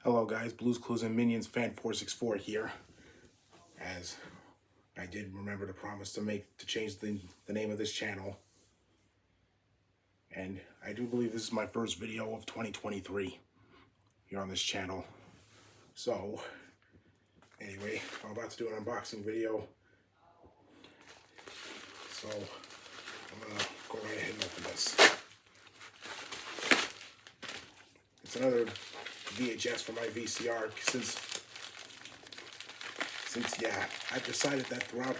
Hello guys, Blues Clues and Minions Fan 464 here. As I did remember to promise to change the name of this channel. And I do believe this is my first video of 2023 here on this channel. So anyway, I'm about to do an unboxing video. So I'm gonna go right ahead and open this. It's another VHS for my VCR since yeah, I've decided that throughout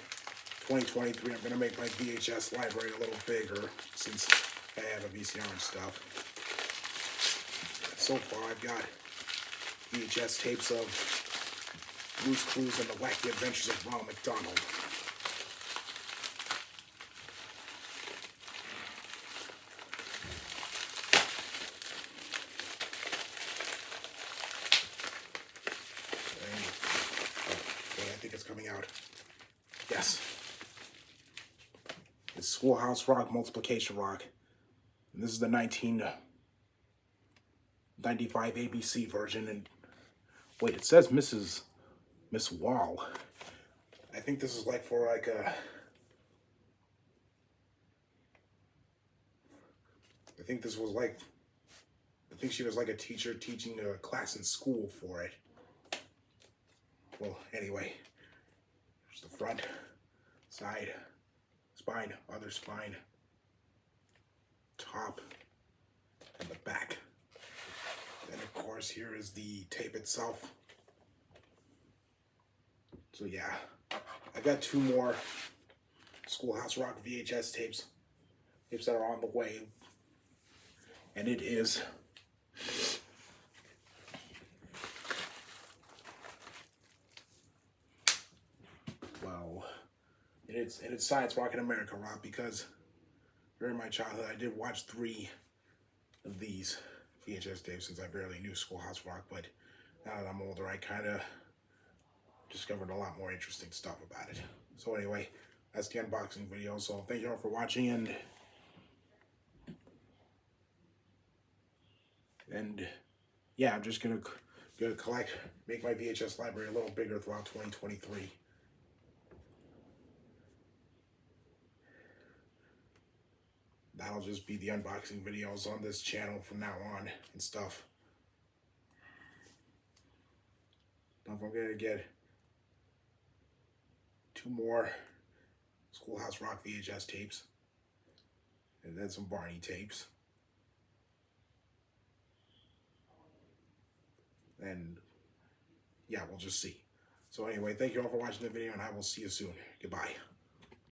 2023 I'm gonna make my VHS library a little bigger since I have a VCR and stuff. So far I've got VHS tapes of Blues Clues and the Wacky Adventures of Ronald McDonald. I think it's coming out. Yes. It's Schoolhouse Rock, Multiplication Rock. And this is the 1995 ABC version. And wait, it says Miss Wall. I think this is like for like a... I think she was like a teacher teaching a class in school for it. Well, anyway, here's the front, side, spine, other spine, top, and the back. Then, of course, here is the tape itself. So, yeah, I got two more Schoolhouse Rock VHS tapes that are on the way. And it is... well, it's Science Rock in America Rock, because during my childhood I did watch 3 of these VHS tapes since I barely knew Schoolhouse Rock, but now that I'm older I kind of discovered a lot more interesting stuff about it. So anyway, that's the unboxing video, so thank you all for watching, and yeah, I'm just gonna make my VHS library a little bigger throughout 2023. That'll just be the unboxing videos on this channel from now on and stuff. Don't forget to get 2 more Schoolhouse Rock VHS tapes, and then some Barney tapes. And yeah, we'll just see. So anyway, thank you all for watching the video, and I will see you soon. Goodbye.